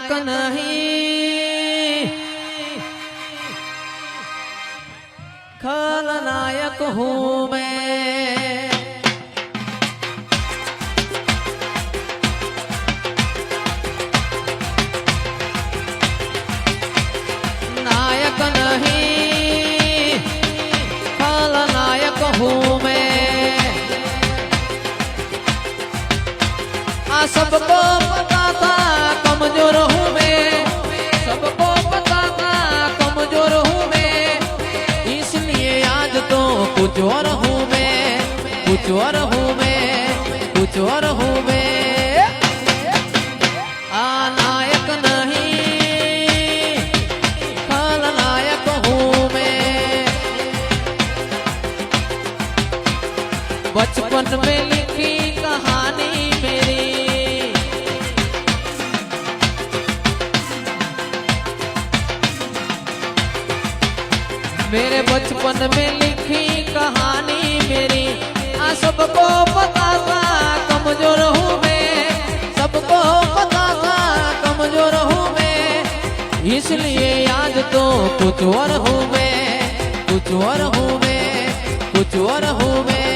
नायक नहीं खलनायक हूँ मैं। नायक नहीं खलनायक हूँ मैं। सबको पता था कमजोर हूँ मैं, सबको पता था कमजोर हूँ मैं, इसलिए आज तो कुछ और हूँ मैं, कुछ और हूँ मैं, कुछ और हूँ मैं। नायक नहीं खलनायक हूँ मैं। बचपन में लिखी कहानी मेरी, मेरे बचपन में लिखी कहानी मेरी, सबको पता था कमजोर हूँ मैं, सबको पता था कमजोर हूँ मैं, इसलिए आज तो कुछ और हूँ मैं, कुछ और हूँ मैं, कुछ और हूँ मैं।